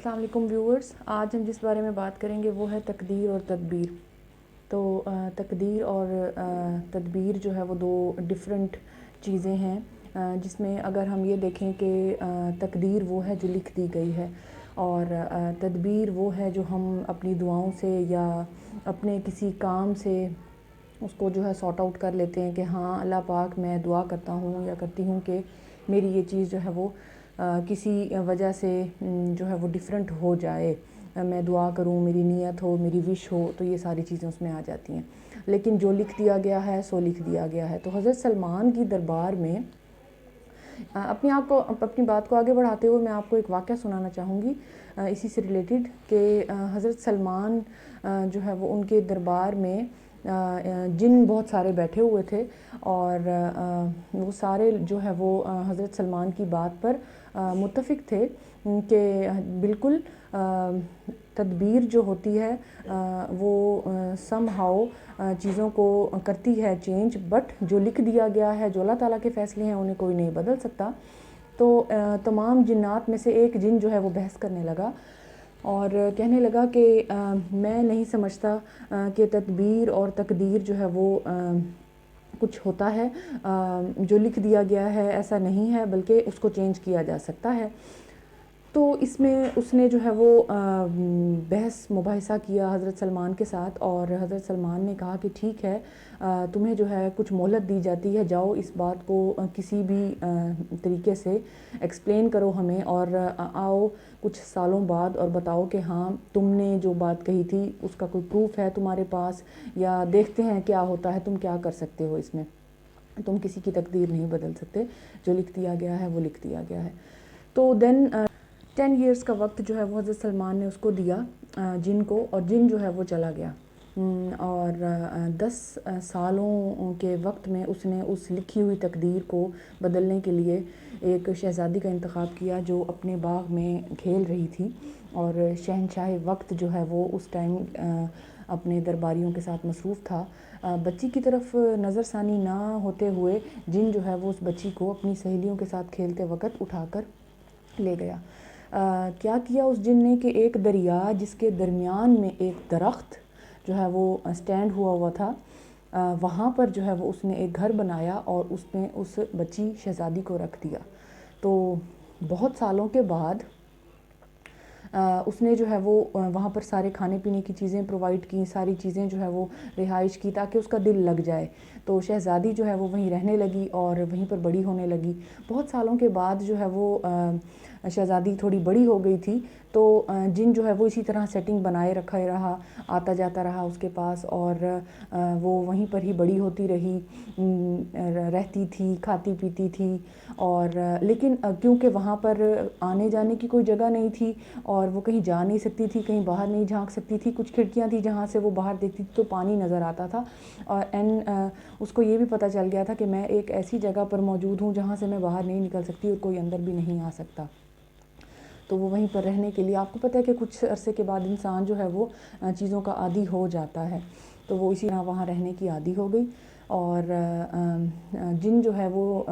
السلام علیکم ویورز. آج ہم جس بارے میں بات کریں گے وہ ہے تقدیر اور تدبیر. تو تقدیر اور تدبیر جو ہے وہ دو ڈیفرنٹ چیزیں ہیں، جس میں اگر ہم یہ دیکھیں کہ تقدیر وہ ہے جو لکھ دی گئی ہے، اور تدبیر وہ ہے جو ہم اپنی دعاؤں سے یا اپنے کسی کام سے اس کو جو ہے سارٹ آؤٹ کر لیتے ہیں کہ ہاں اللہ پاک میں دعا کرتا ہوں یا کرتی ہوں کہ میری یہ چیز جو ہے وہ کسی وجہ سے جو ہے وہ ڈیفرنٹ ہو جائے، میں دعا کروں، میری نیت ہو، میری وش ہو، تو یہ ساری چیزیں اس میں آ جاتی ہیں. لیکن جو لکھ دیا گیا ہے سو لکھ دیا گیا ہے. تو حضرت سلمان کی دربار میں اپنی بات کو آگے بڑھاتے ہوئے میں آپ کو ایک واقعہ سنانا چاہوں گی اسی سے ریلیٹڈ، کہ حضرت سلمان جو ہے وہ ان کے دربار میں جن بہت سارے بیٹھے ہوئے تھے، اور وہ سارے جو ہے وہ حضرت سلمان کی بات پر متفق تھے کہ بالکل تدبیر جو ہوتی ہے وہ سم ہاؤ چیزوں کو کرتی ہے چینج، بٹ جو لکھ دیا گیا ہے، جو اللہ تعالیٰ کے فیصلے ہیں، انہیں کوئی نہیں بدل سکتا. تو تمام جنات میں سے ایک جن جو ہے وہ بحث کرنے لگا اور کہنے لگا کہ میں نہیں سمجھتا کہ تدبیر اور تقدیر جو ہے وہ کچھ ہوتا ہے، جو لکھ دیا گیا ہے ایسا نہیں ہے، بلکہ اس کو چینج کیا جا سکتا ہے. تو اس میں اس نے جو ہے وہ بحث مباحثہ کیا حضرت سلمان کے ساتھ، اور حضرت سلمان نے کہا کہ ٹھیک ہے، تمہیں جو ہے کچھ مہلت دی جاتی ہے، جاؤ اس بات کو کسی بھی طریقے سے ایکسپلین کرو ہمیں، اور آؤ کچھ سالوں بعد اور بتاؤ کہ ہاں تم نے جو بات کہی تھی اس کا کوئی پروف ہے تمہارے پاس، یا دیکھتے ہیں کیا ہوتا ہے، تم کیا کر سکتے ہو اس میں. تم کسی کی تقدیر نہیں بدل سکتے، جو لکھ دیا گیا ہے وہ لکھ دیا گیا ہے. تو دین 10 ایئرس کا وقت جو ہے وہ حضرت سلمان نے اس کو دیا جن کو، اور جن جو ہے وہ چلا گیا، اور 10 سالوں کے وقت میں اس نے اس لکھی ہوئی تقدیر کو بدلنے کے لیے ایک شہزادی کا انتخاب کیا جو اپنے باغ میں کھیل رہی تھی، اور شہنشاہ وقت جو ہے وہ اس ٹائم اپنے درباریوں کے ساتھ مصروف تھا. بچی کی طرف نظر ثانی نہ ہوتے ہوئے جن جو ہے وہ اس بچی کو اپنی سہیلیوں کے ساتھ کھیلتے وقت اٹھا کر لے گیا. کیا کیا اس جن نے کہ ایک دریا جس کے درمیان میں ایک درخت جو ہے وہ سٹینڈ ہوا تھا، وہاں پر جو ہے وہ اس نے ایک گھر بنایا اور اس میں اس بچی شہزادی کو رکھ دیا. تو بہت سالوں کے بعد اس نے جو ہے وہ وہاں پر سارے کھانے پینے کی چیزیں پرووائڈ کی، ساری چیزیں جو ہے وہ رہائش کی تاکہ اس کا دل لگ جائے. تو شہزادی جو ہے وہ وہیں رہنے لگی اور وہیں پر بڑی ہونے لگی. بہت سالوں کے بعد جو ہے وہ شہزادی تھوڑی بڑی ہو گئی تھی، تو جن جو ہے وہ اسی طرح سیٹنگ بنائے رکھا رہا، آتا جاتا رہا اس کے پاس، اور وہ وہیں پر ہی بڑی ہوتی رہی، رہتی تھی، کھاتی پیتی تھی. اور لیکن کیونکہ وہاں پر آنے جانے کی کوئی جگہ نہیں تھی اور وہ کہیں جا نہیں سکتی تھی، کہیں باہر نہیں جھانک سکتی تھی، کچھ کھڑکیاں تھی جہاں سے وہ باہر دیکھتی تھی تو پانی نظر آتا تھا، اور اس کو یہ بھی پتہ چل گیا تھا کہ میں ایک ایسی جگہ پر موجود ہوں جہاں سے میں باہر نہیں نکل سکتی اور کوئی اندر بھی نہیں آ سکتا. تو وہ وہیں پر رہنے کے لیے، آپ کو پتہ ہے کہ کچھ عرصے کے بعد انسان جو ہے وہ چیزوں کا عادی ہو جاتا ہے، تو وہ اسی طرح وہاں رہنے کی عادی ہو گئی. اور جن جو ہے وہ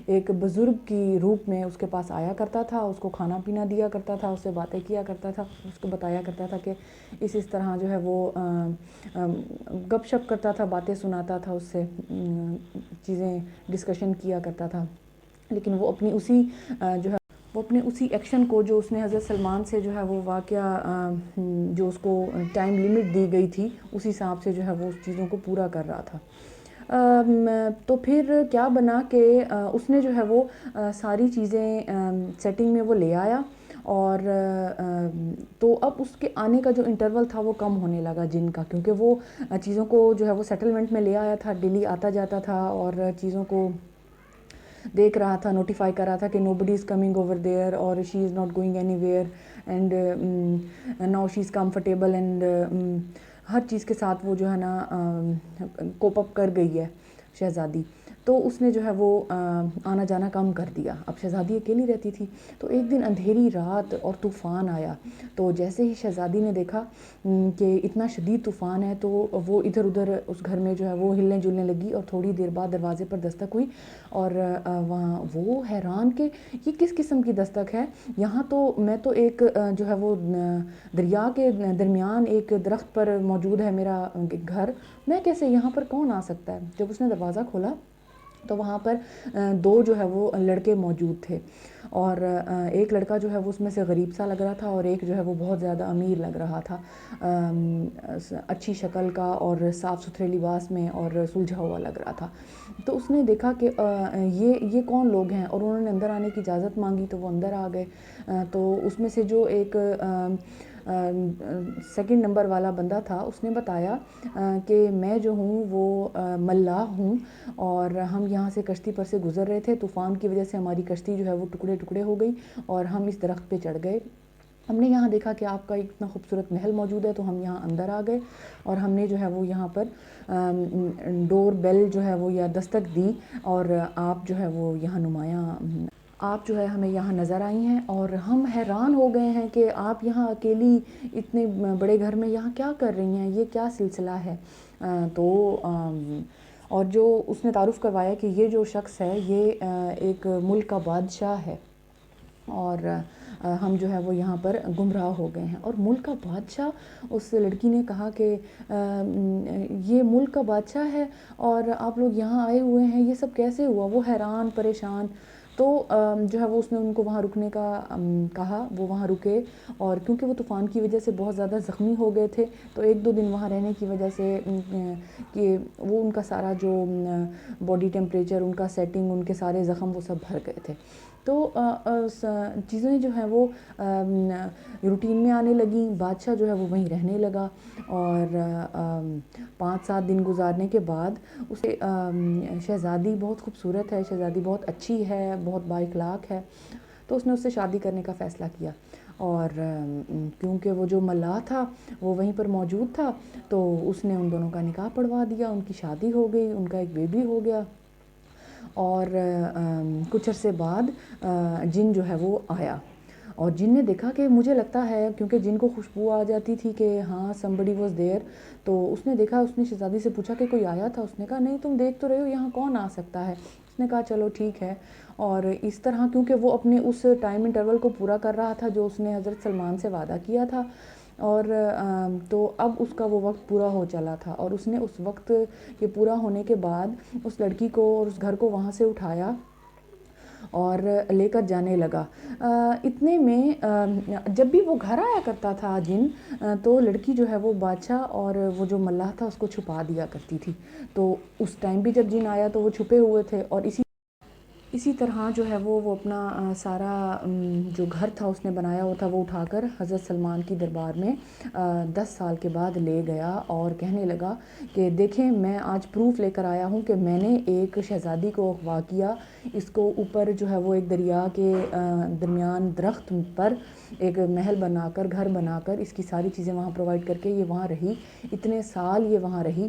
ایک بزرگ کی روپ میں اس کے پاس آیا کرتا تھا، اس کو کھانا پینا دیا کرتا تھا، اس سے باتیں کیا کرتا تھا، اس کو بتایا کرتا تھا کہ اس طرح جو ہے وہ گپ شپ کرتا تھا، باتیں سناتا تھا، اس سے چیزیں ڈسکشن کیا کرتا تھا. لیکن وہ اپنی اسی ایکشن کو جو اس نے حضرت سلمان سے جو ہے وہ واقعہ جو اس کو ٹائم لیمٹ دی گئی تھی اس حساب سے جو ہے وہ اس چیزوں کو پورا کر رہا تھا. تو پھر کیا بنا کہ اس نے جو ہے وہ ساری چیزیں سیٹنگ میں وہ لے آیا، اور تو اب اس کے آنے کا جو انٹرول تھا وہ کم ہونے لگا جن کا، کیونکہ وہ چیزوں کو جو ہے وہ سیٹلمنٹ میں لے آیا تھا، ڈیلی آتا جاتا تھا اور چیزوں کو دیکھ رہا تھا، نوٹیفائی کر رہا تھا کہ nobody is coming over there اور she is not going anywhere and now she is comfortable, and ہر چیز کے ساتھ وہ جو ہے نا کوپ اپ کر گئی ہے شہزادی. تو اس نے جو ہے وہ آنا جانا کم کر دیا. اب شہزادی اکیلی رہتی تھی. تو ایک دن اندھیری رات اور طوفان آیا. تو جیسے ہی شہزادی نے دیکھا کہ اتنا شدید طوفان ہے تو وہ ادھر ادھر اس گھر میں جو ہے وہ ہلنے جلنے لگی, اور تھوڑی دیر بعد دروازے پر دستک ہوئی, اور وہاں وہ حیران کہ یہ کس قسم کی دستک ہے, یہاں تو میں تو ایک جو ہے وہ دریا کے درمیان ایک درخت پر موجود ہے میرا گھر, میں کیسے, یہاں پر کون آ سکتا ہے. جب اس نے دروازہ کھولا تو وہاں پر دو جو ہے وہ لڑکے موجود تھے, اور ایک لڑکا جو ہے وہ اس میں سے غریب سا لگ رہا تھا, اور ایک جو ہے وہ بہت زیادہ امیر لگ رہا تھا, اچھی شکل کا اور صاف ستھرے لباس میں اور سلجھا ہوا لگ رہا تھا. تو اس نے دیکھا کہ یہ کون لوگ ہیں, اور انہوں نے اندر آنے کی اجازت مانگی تو وہ اندر آ گئے. تو اس میں سے جو ایک سیکنڈ نمبر والا بندہ تھا اس نے بتایا کہ میں جو ہوں وہ ملاح ہوں, اور ہم یہاں سے کشتی پر سے گزر رہے تھے, طوفان کی وجہ سے ہماری کشتی جو ہے وہ ٹکڑے ٹکڑے ہو گئی, اور ہم اس درخت پہ چڑھ گئے. ہم نے یہاں دیکھا کہ آپ کا اتنا خوبصورت محل موجود ہے, تو ہم یہاں اندر آ گئے, اور ہم نے جو ہے وہ یہاں پر ڈور بیل جو ہے وہ یا دستک دی, اور آپ جو ہے وہ یہاں نمایاں, آپ جو ہے ہمیں یہاں نظر آئی ہیں, اور ہم حیران ہو گئے ہیں کہ آپ یہاں اکیلی اتنے بڑے گھر میں یہاں کیا کر رہی ہیں, یہ کیا سلسلہ ہے. تو اور جو اس نے تعارف کروایا کہ یہ جو شخص ہے یہ ایک ملک کا بادشاہ ہے, اور ہم جو ہے وہ یہاں پر گمراہ ہو گئے ہیں. اور ملک کا بادشاہ, اس لڑکی نے کہا کہ یہ ملک کا بادشاہ ہے اور آپ لوگ یہاں آئے ہوئے ہیں, یہ سب کیسے ہوا. وہ حیران پریشان. تو جو ہے وہ اس نے ان کو وہاں رکنے کا کہا, وہ وہاں رکے, اور کیونکہ وہ طوفان کی وجہ سے بہت زیادہ زخمی ہو گئے تھے تو ایک دو دن وہاں رہنے کی وجہ سے کہ وہ ان کا سارا جو باڈی ٹیمپریچر, ان کا سیٹنگ, ان کے سارے زخم وہ سب بھر گئے تھے. تو چیزیں جو ہیں وہ روٹین میں آنے لگیں. بادشاہ جو ہے وہ وہیں رہنے لگا, اور 5-7 دن گزارنے کے بعد اسے شہزادی بہت خوبصورت ہے, شہزادی بہت اچھی ہے, بہت بااخلاق ہے, تو اس نے اس سے شادی کرنے کا فیصلہ کیا. اور کیونکہ وہ جو ملاح تھا وہ وہیں پر موجود تھا تو اس نے ان دونوں کا نکاح پڑھوا دیا, ان کی شادی ہو گئی, ان کا ایک بیبی ہو گیا. اور کچھ عرصے بعد جن جو ہے وہ آیا, اور جن نے دیکھا کہ مجھے لگتا ہے کیونکہ جن کو خوشبو آ جاتی تھی کہ ہاں somebody was there, تو اس نے دیکھا, اس نے شہزادی سے پوچھا کہ کوئی آیا تھا. اس نے کہا نہیں, تم دیکھ تو رہے ہو یہاں کون آ سکتا ہے. اس نے کہا چلو ٹھیک ہے. اور اس طرح کیونکہ وہ اپنے اس ٹائم انٹرول کو پورا کر رہا تھا جو اس نے حضرت سلمان سے وعدہ کیا تھا, اور تو اب اس کا وہ وقت پورا ہو چلا تھا, اور اس نے اس وقت کے پورا ہونے کے بعد اس لڑکی کو اور اس گھر کو وہاں سے اٹھایا اور لے کر جانے لگا. اتنے میں جب بھی وہ گھر آیا کرتا تھا جن, تو لڑکی جو ہے وہ بادشاہ اور وہ جو ملاح تھا اس کو چھپا دیا کرتی تھی. تو اس ٹائم بھی جب جن آیا تو وہ چھپے ہوئے تھے, اور اسی طرح جو ہے وہ اپنا سارا جو گھر تھا اس نے بنایا ہوا تھا وہ اٹھا کر حضرت سلمان کی دربار میں 10 سال کے بعد لے گیا, اور کہنے لگا کہ دیکھیں میں آج پروف لے کر آیا ہوں کہ میں نے ایک شہزادی کو اغوا کیا, اس کو اوپر جو ہے وہ ایک دریا کے درمیان درخت پر ایک محل بنا کر, گھر بنا کر, اس کی ساری چیزیں وہاں پرووائڈ کر کے یہ وہاں رہی, اتنے سال یہ وہاں رہی,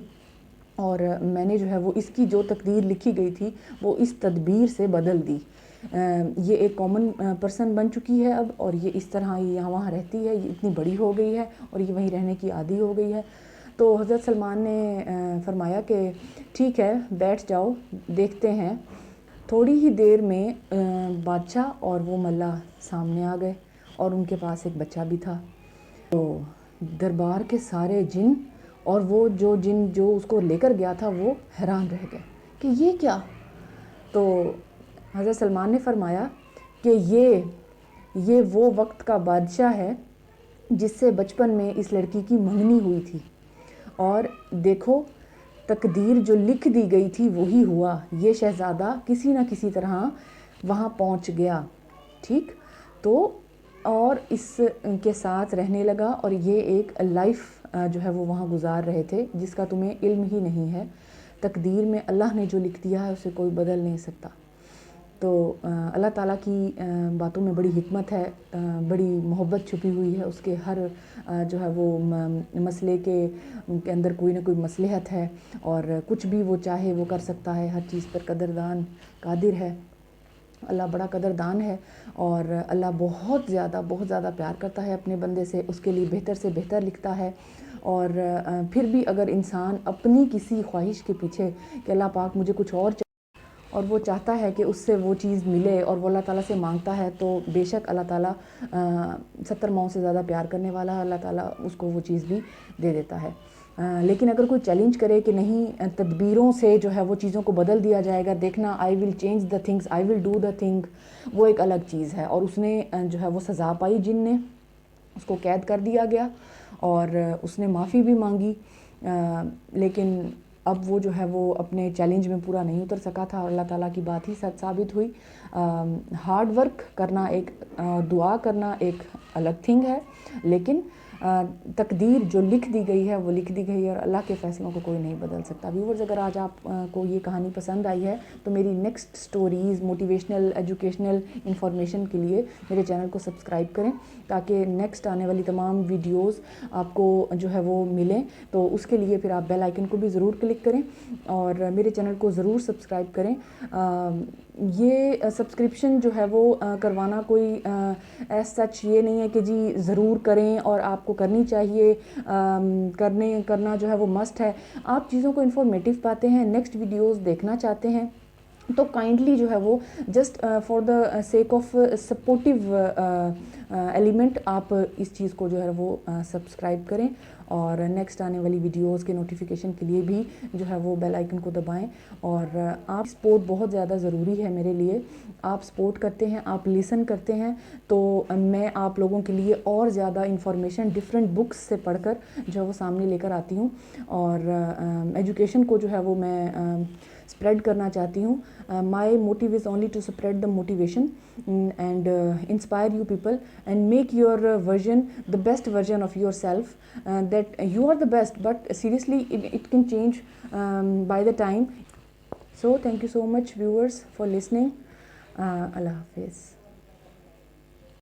اور میں نے جو ہے وہ اس کی جو تقدیر لکھی گئی تھی وہ اس تدبیر سے بدل دی. یہ ایک کامن پرسن بن چکی ہے اب, اور یہ اس طرح یہ یہاں وہاں رہتی ہے, یہ اتنی بڑی ہو گئی ہے اور یہ وہیں رہنے کی عادی ہو گئی ہے. تو حضرت سلمان نے فرمایا کہ ٹھیک ہے بیٹھ جاؤ, دیکھتے ہیں. تھوڑی ہی دیر میں بادشاہ اور وہ ملاح سامنے آ گئے, اور ان کے پاس ایک بچہ بھی تھا. تو دربار کے سارے جن اور وہ جو جن جو اس کو لے کر گیا تھا وہ حیران رہ گئے کہ یہ کیا. تو حضرت سلمان نے فرمایا کہ یہ وہ وقت کا بادشاہ ہے جس سے بچپن میں اس لڑکی کی منگنی ہوئی تھی, اور دیکھو تقدیر جو لکھ دی گئی تھی وہی ہوا, یہ شہزادہ کسی نہ کسی طرح وہاں پہنچ گیا. ٹھیک, تو اور اس کے ساتھ رہنے لگا, اور یہ ایک لائف جو ہے وہ وہاں گزار رہے تھے جس کا تمہیں علم ہی نہیں ہے. تقدیر میں اللہ نے جو لکھ دیا ہے اسے کوئی بدل نہیں سکتا. تو اللہ تعالیٰ کی باتوں میں بڑی حکمت ہے، بڑی محبت چھپی ہوئی ہے، اس کے ہر جو ہے وہ مسئلے کے اندر کوئی نہ کوئی مصلحت ہے، اور کچھ بھی وہ چاہے وہ کر سکتا ہے، ہر چیز پر قدردان قادر ہے۔ اللہ بڑا قدردان ہے، اور اللہ بہت زیادہ پیار کرتا ہے اپنے بندے سے، اس کے لیے بہتر سے بہتر لکھتا ہے۔ اور پھر بھی اگر انسان اپنی کسی خواہش کے پیچھے کہ اللہ پاک مجھے کچھ اور وہ چاہتا ہے کہ اس سے وہ چیز ملے، اور وہ اللہ تعالیٰ سے مانگتا ہے، تو بے شک اللہ تعالیٰ 70 ماؤں سے زیادہ پیار کرنے والا ہے، اللہ تعالیٰ اس کو وہ چیز بھی دے دیتا ہے۔ لیکن اگر کوئی چیلنج کرے کہ نہیں تدبیروں سے جو ہے وہ چیزوں کو بدل دیا جائے گا، دیکھنا I will change the things, I will do the thing, وہ ایک الگ چیز ہے، اور اس نے جو ہے وہ سزا پائی، جن نے اس کو قید کر دیا گیا، اور اس نے معافی بھی مانگی، لیکن اب وہ جو ہے وہ اپنے چیلنج میں پورا نہیں اتر سکا تھا، اللہ تعالیٰ کی بات ہی سچ ثابت ہوئی۔ ہارڈ ورک کرنا ایک، دعا کرنا ایک الگ تھنگ ہے، لیکن تقدیر جو لکھ دی گئی ہے وہ لکھ دی گئی ہے، اور اللہ کے فیصلوں کو کوئی نہیں بدل سکتا۔ ویورز، اگر آج آپ کو یہ کہانی پسند آئی ہے تو میری next stories, motivational, educational information کے لیے میرے چینل کو سبسکرائب کریں، تاکہ نیکسٹ آنے والی تمام ویڈیوز آپ کو جو ہے وہ ملیں۔ تو اس کے لیے پھر آپ بیل آئیکن کو بھی ضرور کلک کریں، اور میرے چینل کو ضرور سبسکرائب کریں۔ یہ سبسکرپشن جو ہے وہ کروانا کوئی ایز سچ یہ نہیں ہے کہ جی ضرور کریں اور آپ کو کرنی چاہیے، کرنا جو ہے وہ مسٹ ہے۔ آپ چیزوں کو انفارمیٹیو پاتے ہیں، نیکسٹ ویڈیوز دیکھنا چاہتے ہیں، تو کائنڈلی جو ہے وہ just for the sake of supportive element آپ اس چیز کو جو ہے وہ سبسکرائب کریں، اور نیکسٹ آنے والی ویڈیوز کے نوٹیفیکیشن کے لیے بھی جو ہے وہ بیل آئیکن کو دبائیں۔ اور آپ سپورٹ بہت زیادہ ضروری ہے میرے لیے، آپ سپورٹ کرتے ہیں، آپ لسن کرتے ہیں، تو میں آپ لوگوں کے لیے اور زیادہ انفارمیشن ڈفرینٹ بکس سے پڑھ کر جو ہے وہ سامنے لے کر آتی ہوں، اور ایجوکیشن کو جو ہے وہ میں اسپریڈ کرنا چاہتی ہوں۔ My motive is only to spread the motivation and inspire you people and make your version the best version of yourself, that you are the best, but seriously it can change by the time. So thank you so much viewers for listening. اللہ حافظ۔